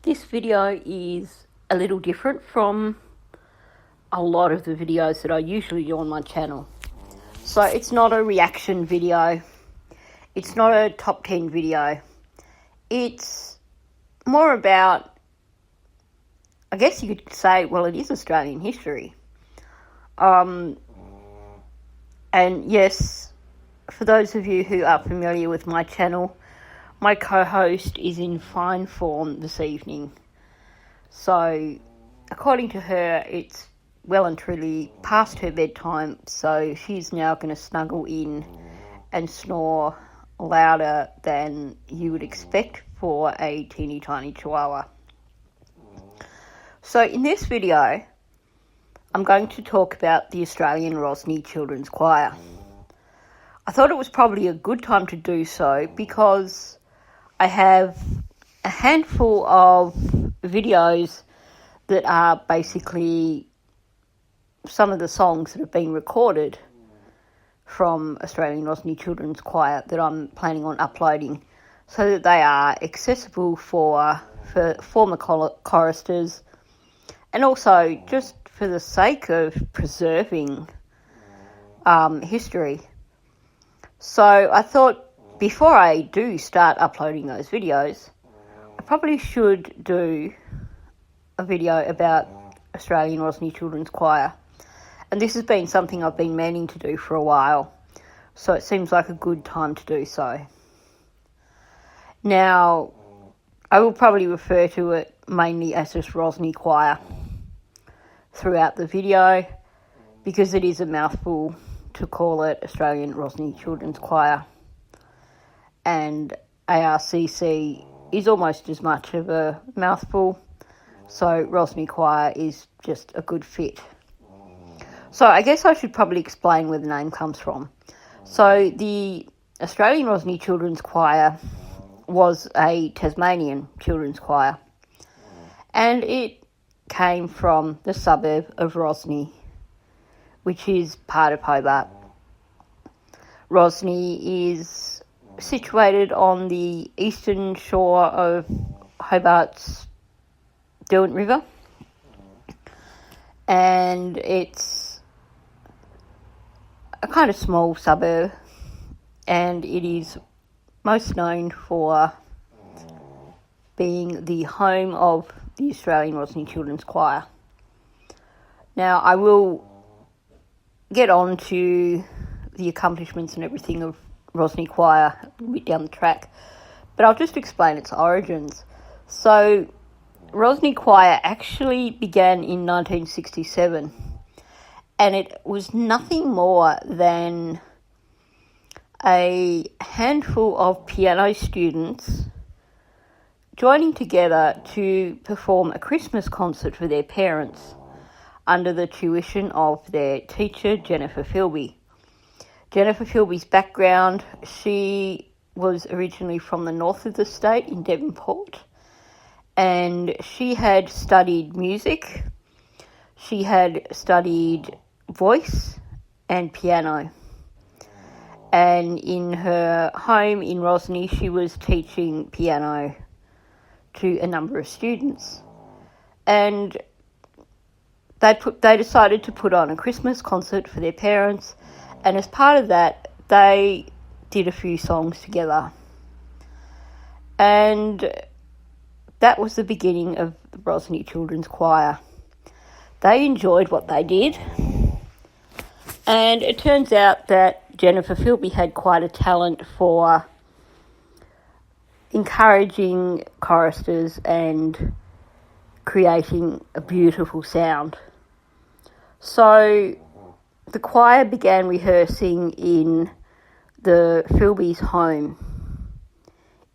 This video is a little different from a lot of the videos that I usually do on my channel. So it's not a reaction video. It's not a top 10 video. It's more about, I guess you could say, well, it is Australian history. And yes, for those of you who are familiar with my channel, my co-host is in fine form this evening. So, according to her, it's well and truly past her bedtime, so she's now going to snuggle in and snore louder than you would expect for a teeny tiny chihuahua. So, in this video, I'm going to talk about the Australian Rosny Children's Choir. I thought it was probably a good time to do so because I have a handful of videos that are basically some of the songs that have been recorded from Australian Rosny Children's Choir that I'm planning on uploading so that they are accessible for former choristers and also just for the sake of preserving history. So I thought before I do start uploading those videos, I probably should do a video about Australian Rosny Children's Choir. And this has been something I've been meaning to do for a while, so it seems like a good time to do so. Now, I will probably refer to it mainly as just Rosny Choir throughout the video because it is a mouthful to call it Australian Rosny Children's Choir. And ARCC is almost as much of a mouthful, so Rosny Choir is just a good fit. So I guess I should probably explain where the name comes from. So the Australian Rosny Children's Choir was a Tasmanian children's choir, and it came from the suburb of Rosny, which is part of Hobart. Rosny is situated on the eastern shore of Hobart's Derwent River, and it's a kind of small suburb, and it is most known for being the home of the Australian Rosny Children's Choir. Now, I will get on to the accomplishments and everything of Rosny Choir a little bit down the track, but I'll just explain its origins. So, Rosny Choir actually began in 1967, and it was nothing more than a handful of piano students joining together to perform a Christmas concert for their parents under the tuition of their teacher, Jennifer Philby. Jennifer Philby's background, she was originally from the north of the state in Devonport, and she had studied music, she had studied voice and piano. And in her home in Rosny, she was teaching piano to a number of students. And they decided to put on a Christmas concert for their parents, and as part of that, they did a few songs together. And that was the beginning of the Rosny Children's Choir. They enjoyed what they did, and it turns out that Jennifer Philby had quite a talent for encouraging choristers and creating a beautiful sound. So the choir began rehearsing in the Philby's home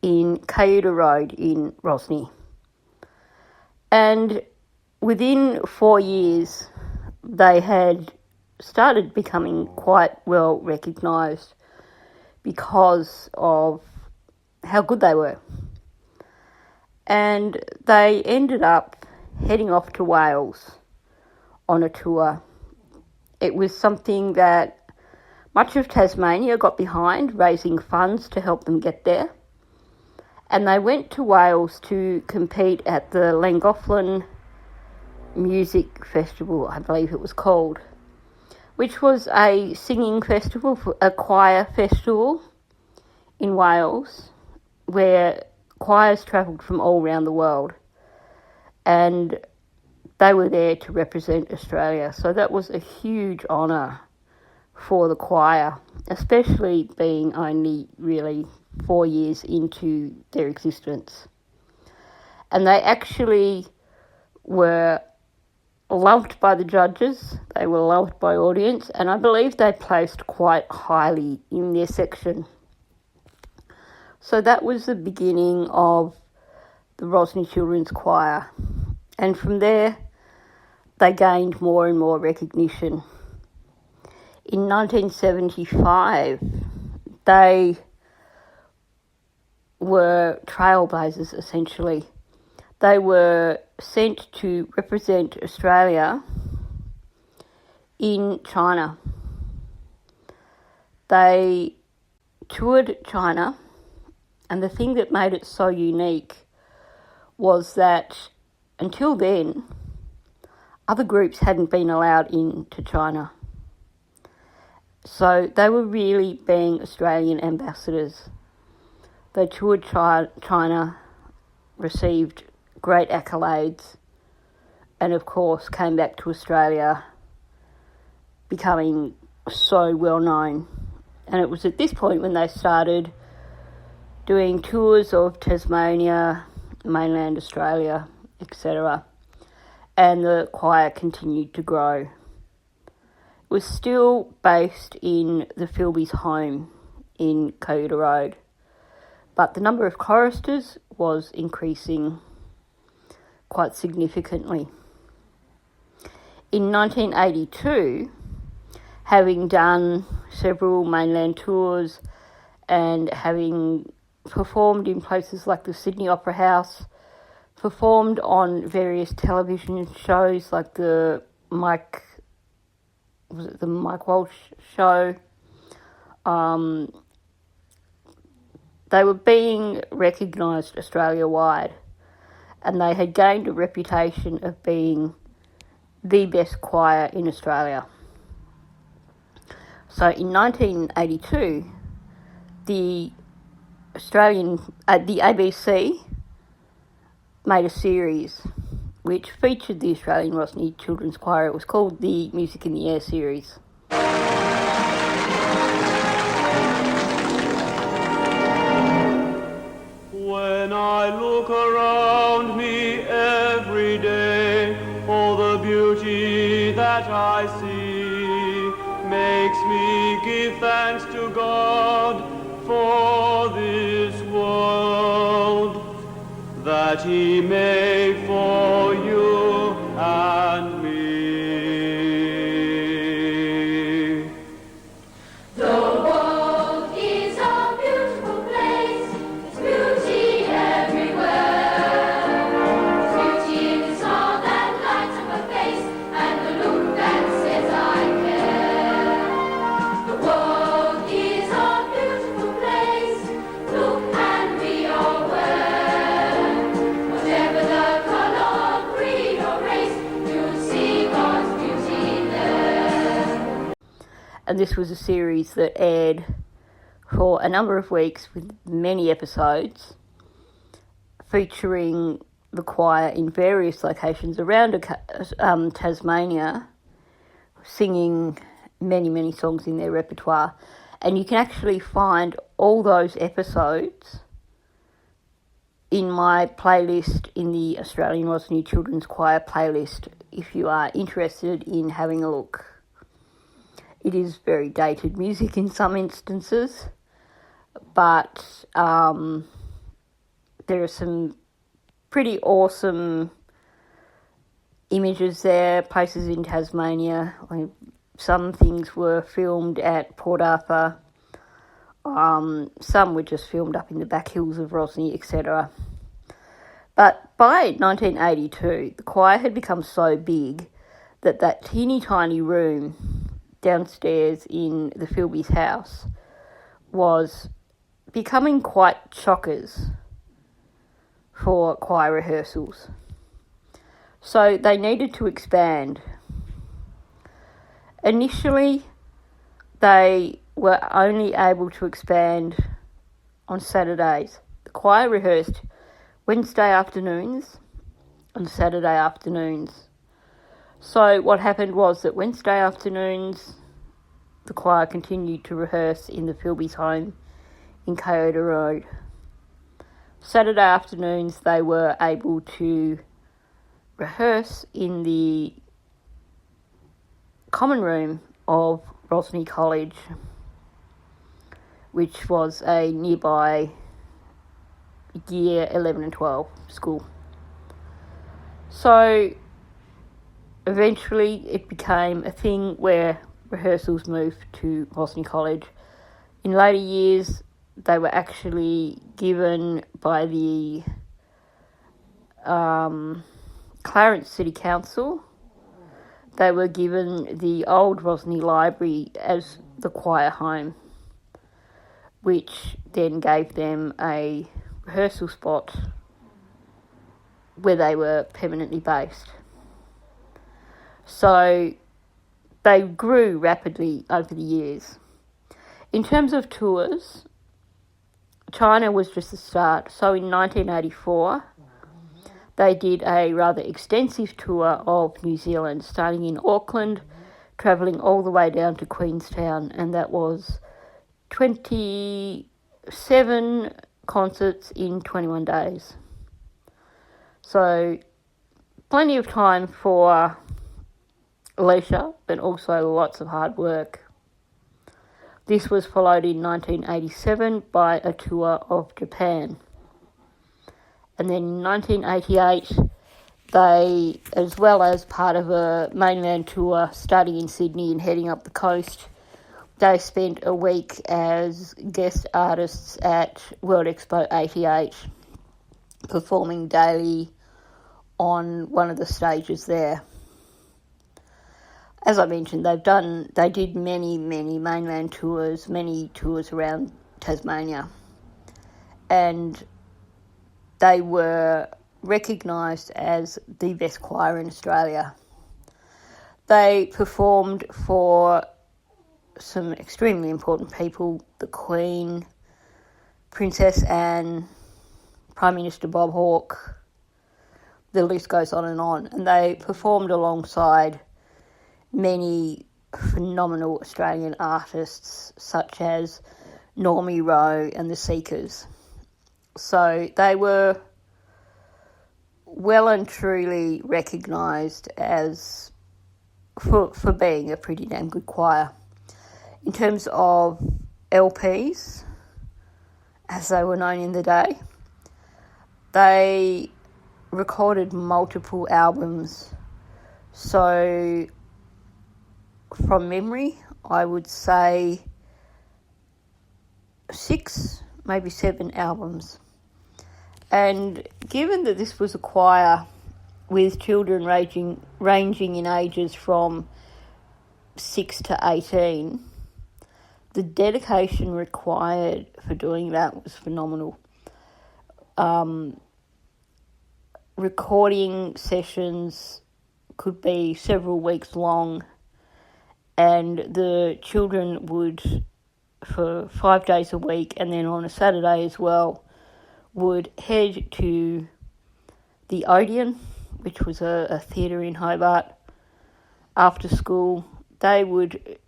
in Cayuta Road in Rosny. And within 4 years, they had started becoming quite well recognised because of how good they were. And they ended up heading off to Wales on a tour. It was something that much of Tasmania got behind, raising funds to help them get there. And they went to Wales to compete at the Llangollen Music Festival, I believe it was called, which was a singing festival, a choir festival in Wales, where choirs travelled from all around the world. And they were there to represent Australia. So that was a huge honour for the choir, especially being only really 4 years into their existence. And they actually were loved by the judges, they were loved by audience, and I believe they placed quite highly in their section. So that was the beginning of the Rosny Children's Choir. And from there, they gained more and more recognition. In 1975, they were trailblazers, essentially. They were sent to represent Australia in China. They toured China, and the thing that made it so unique was that until then, other groups hadn't been allowed into China. So they were really being Australian ambassadors. They toured China, received great accolades, and of course came back to Australia, becoming so well known. And it was at this point when they started doing tours of Tasmania, mainland Australia, etc. And the choir continued to grow. It was still based in the Philbys' home in Cayuga Road, but the number of choristers was increasing quite significantly. In 1982, having done several mainland tours and having performed in places like the Sydney Opera House, performed on various television shows like the Mike Walsh show, they were being recognised Australia-wide, and they had gained a reputation of being the best choir in Australia. So in 1982, the ABC made a series which featured the Australian Rosny Children's Choir. It was called the Music in the Air series. When I look around me every day, all the beauty that I see makes me give thanks to God for this world that He made for you and me. The world is a beautiful place, it's beauty everywhere. It's beauty in the smile that lights up a face, and the look that says I care. The world is a beautiful place, look and be aware. Whatever the color, creed or race, you'll see God's beauty there. And this was a series that aired for a number of weeks with many episodes featuring the choir in various locations around Tasmania, singing many, many songs in their repertoire. And you can actually find all those episodes in my playlist, in the Australian Rosny Children's Choir playlist, if you are interested in having a look. It is very dated music in some instances, but there are some pretty awesome images there, places in Tasmania. Some things were filmed at Port Arthur, some were just filmed up in the back hills of Rosny, etc. But by 1982, the choir had become so big that teeny tiny room downstairs in the Philbys' house was becoming quite chockers for choir rehearsals. So they needed to expand. Initially, they were only able to expand on Saturdays. The choir rehearsed Wednesday afternoons and Saturday afternoons. So what happened was that Wednesday afternoons, the choir continued to rehearse in the Philbys' home in Kyoto Road. Saturday afternoons, they were able to rehearse in the common room of Rosny College, which was a nearby year 11 and 12 school. So eventually it became a thing where rehearsals moved to Rosny College. In later years, they were actually given by the Clarence City Council. They were given the old Rosny Library as the choir home, which then gave them a rehearsal spot where they were permanently based. So they grew rapidly over the years. In terms of tours, China was just the start. So in 1984, they did a rather extensive tour of New Zealand, starting in Auckland, travelling all the way down to Queenstown, and that was 27 concerts in 21 days. So plenty of time for leisure, but also lots of hard work. This was followed in 1987 by a tour of Japan. And then in 1988, they, as well as part of a mainland tour starting in Sydney and heading up the coast, they spent a week as guest artists at World Expo 88, performing daily on one of the stages there. As I mentioned, they did many mainland tours, many tours around Tasmania, and they were recognised as the best choir in Australia. They performed for some extremely important people: the Queen, Princess Anne, Prime Minister Bob Hawke. The list goes on, and they performed alongside many phenomenal Australian artists such as Normie Rowe and the Seekers. So they were well and truly recognised as for being a pretty damn good choir. In terms of LPs, as they were known in the day, they recorded multiple albums. So from memory, I would say 6, maybe 7 albums. And given that this was a choir with children ranging in ages from 6 to 18, the dedication required for doing that was phenomenal. Recording sessions could be several weeks long, and the children would, for 5 days a week, and then on a Saturday as well, would head to the Odeon, which was a theatre in Hobart. After school, they would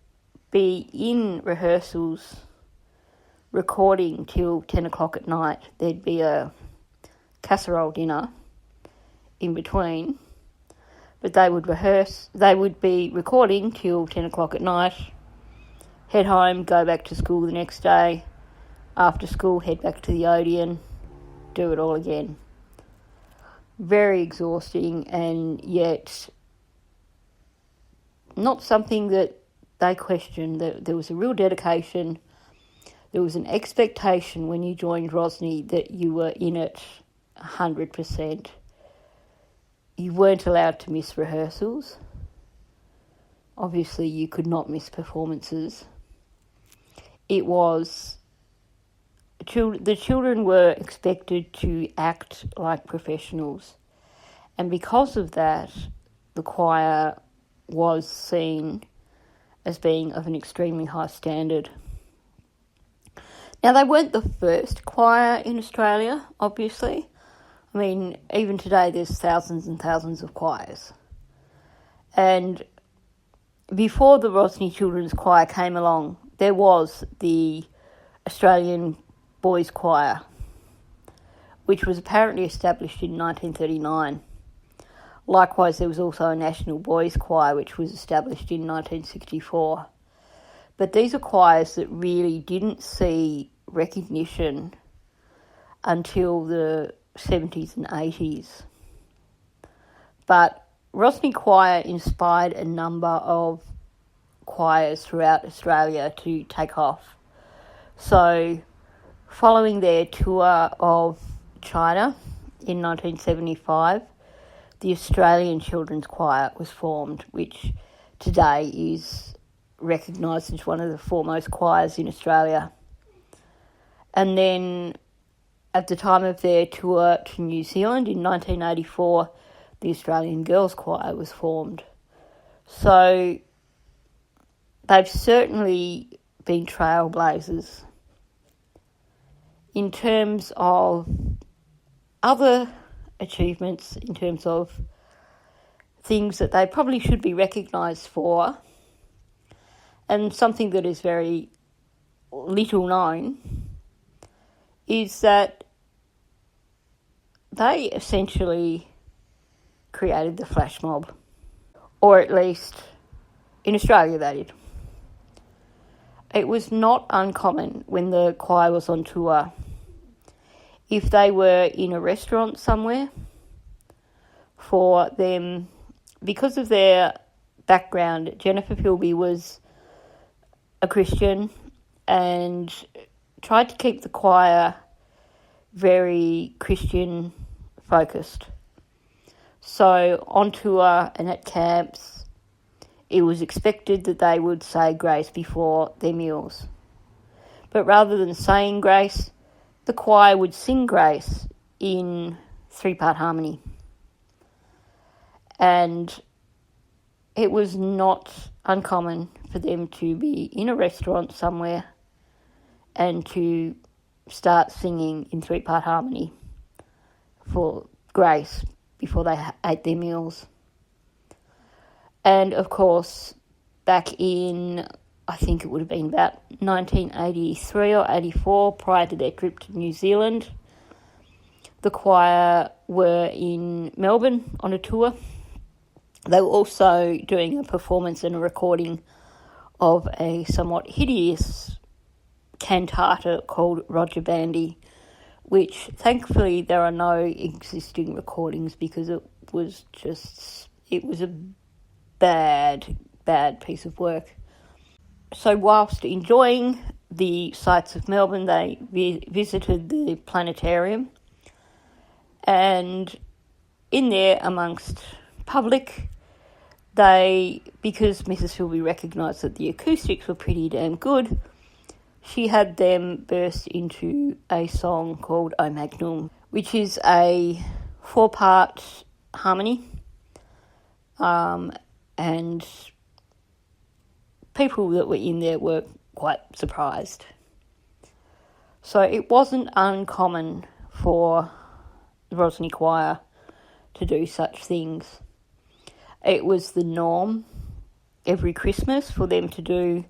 be in rehearsals recording till 10 o'clock at night. There'd be a casserole dinner in between, but they would be recording till 10 o'clock at night, head home, go back to school the next day. After school, head back to the Odeon, do it all again. Very exhausting, and yet not something that they questioned. There was a real dedication. There was an expectation when you joined Rosny that you were in it 100%. You weren't allowed to miss rehearsals. Obviously, you could not miss performances. It was the children were expected to act like professionals. And because of that, the choir was seen as being of an extremely high standard. Now, they weren't the first choir in Australia, obviously. I mean, even today there's thousands and thousands of choirs. And before the Rosny Children's Choir came along, there was the Australian Boys Choir, which was apparently established in 1939. Likewise, there was also a National Boys Choir, which was established in 1964. But these are choirs that really didn't see recognition until the 70s and 80s. But Rosny Choir inspired a number of choirs throughout Australia to take off. So, following their tour of China in 1975, the Australian Children's Choir was formed, which today is recognised as one of the foremost choirs in Australia. And then, at the time of their tour to New Zealand in 1984, the Australian Girls' Choir was formed. So, they've certainly been trailblazers. In terms of other achievements, in terms of things that they probably should be recognised for, and something that is very little known, is that they essentially created the flash mob, or at least in Australia they did. It was not uncommon when the choir was on tour, if they were in a restaurant somewhere, for them, because of their background, Jennifer Philby was a Christian and tried to keep the choir very Christian focused. So on tour and at camps, it was expected that they would say grace before their meals. But rather than saying grace, the choir would sing grace in 3-part harmony. And it was not uncommon for them to be in a restaurant somewhere and to start singing in 3-part harmony for grace before they ate their meals. And of course, back in, I think it would have been about 1983 or 84, prior to their trip to New Zealand, the choir were in Melbourne on a tour. They were also doing a performance and a recording of a somewhat hideous cantata called Roger Bandy, which thankfully there are no existing recordings because it was a bad piece of work. So whilst enjoying the sights of Melbourne, they visited the planetarium, and in there amongst public, because Mrs. Philby recognised that the acoustics were pretty damn good, she had them burst into a song called O Magnum, which is a 4-part harmony, and people that were in there were quite surprised. So it wasn't uncommon for the Rosny Choir to do such things. It was the norm every Christmas for them to do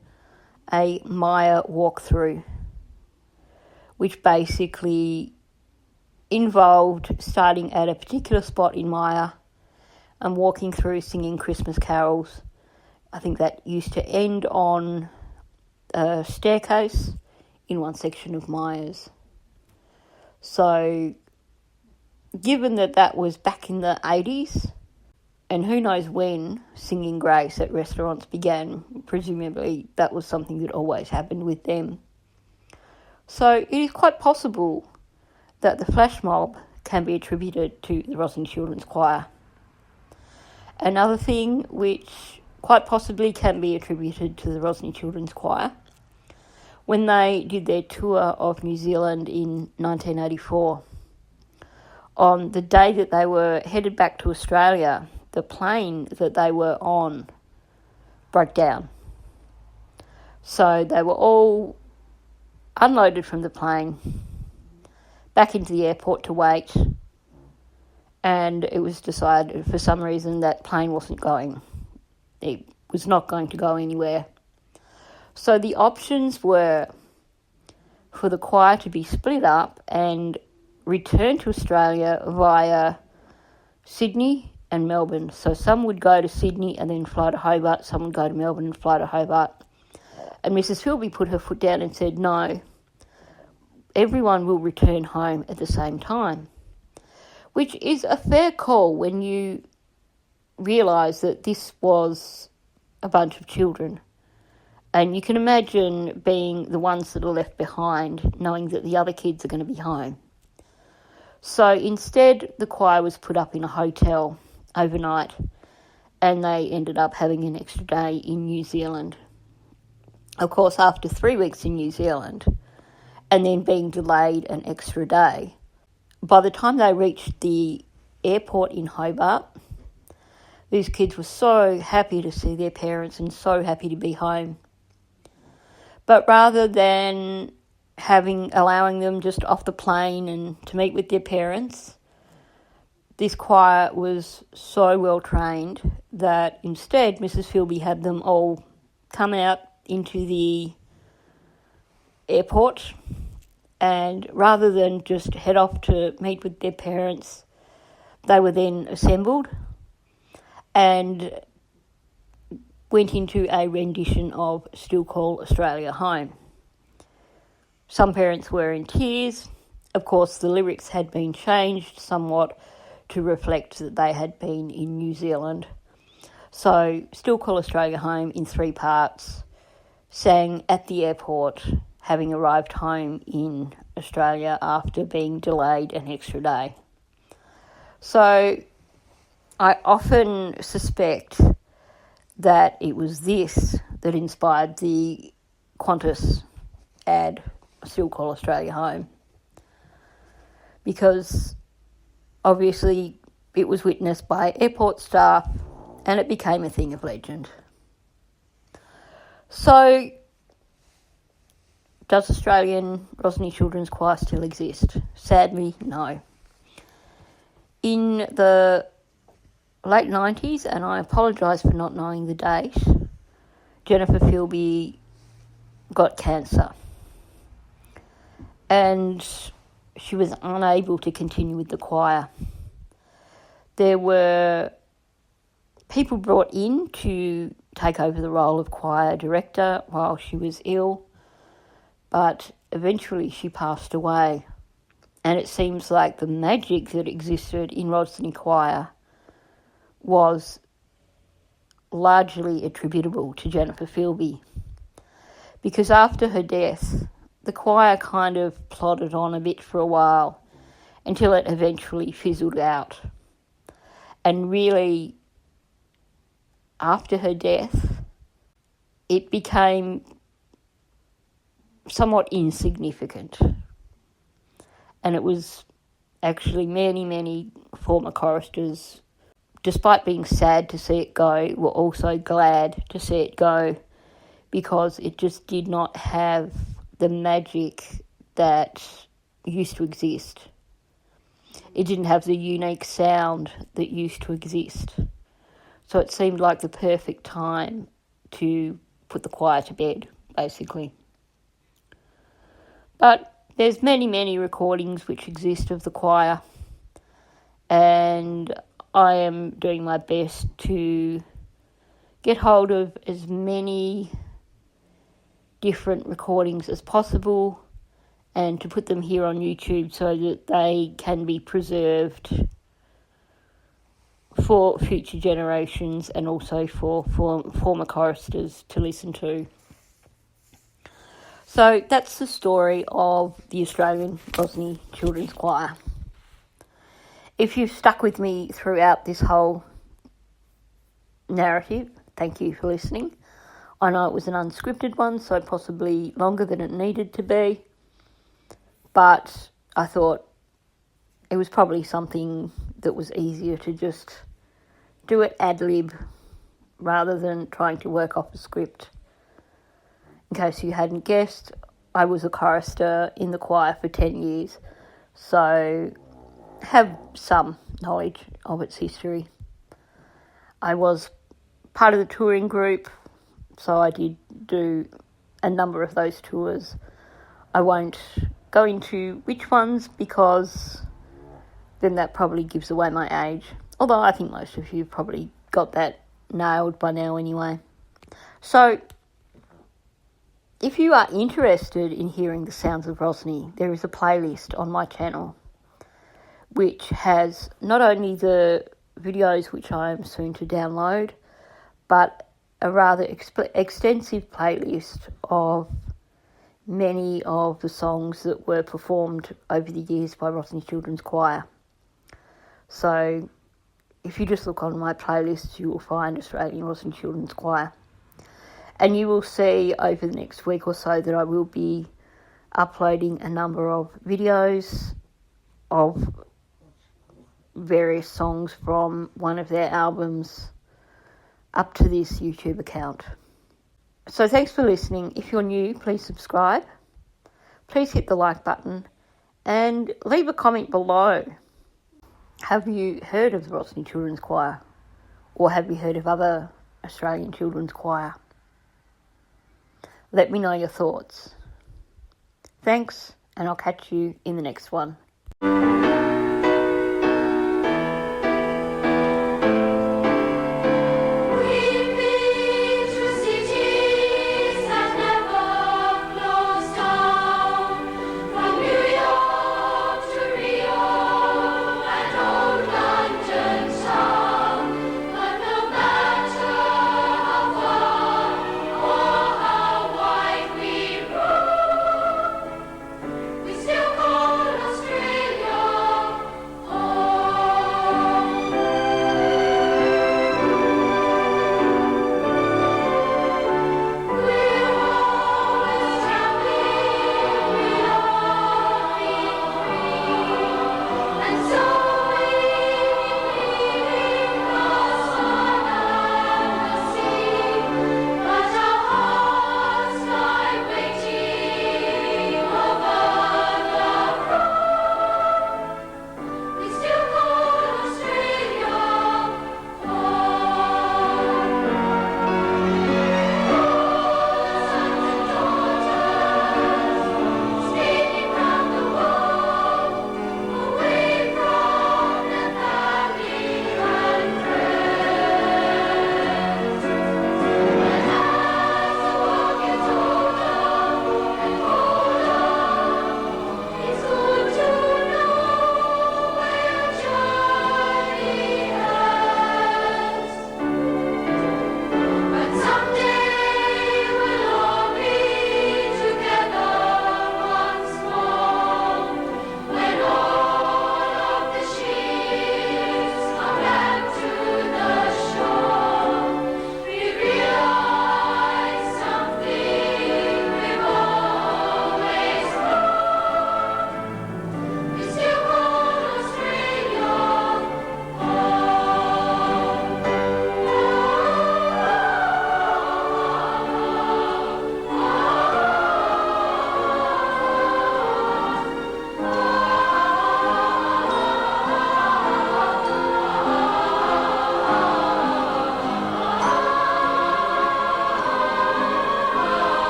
a Maya walkthrough, which basically involved starting at a particular spot in Maya and walking through singing Christmas carols. I think that used to end on a staircase in one section of Maya's. So, given that was back in the 80s, and who knows when singing grace at restaurants began, presumably that was something that always happened with them. So it is quite possible that the flash mob can be attributed to the Rosny Children's Choir. Another thing which quite possibly can be attributed to the Rosny Children's Choir when they did their tour of New Zealand in 1984. On the day that they were headed back to Australia, the plane that they were on broke down. So they were all unloaded from the plane, back into the airport to wait, and it was decided for some reason that plane wasn't going. It was not going to go anywhere. So the options were for the choir to be split up and return to Australia via Sydney and Melbourne. So some would go to Sydney and then fly to Hobart, some would go to Melbourne and fly to Hobart. And Mrs. Philby put her foot down and said, no, everyone will return home at the same time, which is a fair call when you realise that this was a bunch of children. And you can imagine being the ones that are left behind, knowing that the other kids are going to be home. So instead, the choir was put up in a hotel overnight, and they ended up having an extra day in New Zealand. Of course, after 3 weeks in New Zealand, and then being delayed an extra day, by the time they reached the airport in Hobart, these kids were so happy to see their parents and so happy to be home. But rather than allowing them just off the plane and to meet with their parents, this choir was so well trained that instead Mrs. Philby had them all come out into the airport, and rather than just head off to meet with their parents, they were then assembled and went into a rendition of Still Call Australia Home. Some parents were in tears. Of course, the lyrics had been changed somewhat to reflect that they had been in New Zealand. So, Still Call Australia Home in 3 parts, sang at the airport, having arrived home in Australia after being delayed an extra day. So, I often suspect that it was this that inspired the Qantas ad, Still Call Australia Home, because obviously it was witnessed by airport staff and it became a thing of legend. So, does Australian Rosny Children's Choir still exist? Sadly, no. In the late 90s, and I apologise for not knowing the date, Jennifer Philby got cancer. And she was unable to continue with the choir. There were people brought in to take over the role of choir director while she was ill, but eventually she passed away. And it seems like the magic that existed in Rosny Choir was largely attributable to Jennifer Philby, because after her death, the choir kind of plodded on a bit for a while until it eventually fizzled out. And really, after her death, it became somewhat insignificant. And it was actually many former choristers, despite being sad to see it go, were also glad to see it go, because it just did not have the magic that used to exist. It didn't have the unique sound that used to exist. So it seemed like the perfect time to put the choir to bed, basically. But there's many recordings which exist of the choir, and I am doing my best to get hold of as many different recordings as possible and to put them here on YouTube so that they can be preserved for future generations and also for former choristers to listen to. So that's the story of the Australian Rosny Children's Choir. If you've stuck with me throughout this whole narrative, thank you for listening. I know it was an unscripted one, so possibly longer than it needed to be, but I thought it was probably something that was easier to just do it ad-lib rather than trying to work off a script. In case you hadn't guessed, I was a chorister in the choir for 10 years, so have some knowledge of its history. I was part of the touring group, so I did do a number of those tours. I won't go into which ones because then that probably gives away my age, although I think most of you probably got that nailed by now anyway. So, if you are interested in hearing the sounds of Rosny, there is a playlist on my channel which has not only the videos which I am soon to download, but a rather extensive playlist of many of the songs that were performed over the years by Rosny Children's Choir. So if you just look on my playlist, you will find Australian Rosny Children's Choir. And you will see over the next week or so that I will be uploading a number of videos of various songs from one of their albums up to this YouTube account. So thanks for listening. If you're new, please subscribe. Please hit the like button and leave a comment below. Have you heard of the Rosny Children's Choir? Or have you heard of other Australian Children's Choir? Let me know your thoughts. Thanks, and I'll catch you in the next one.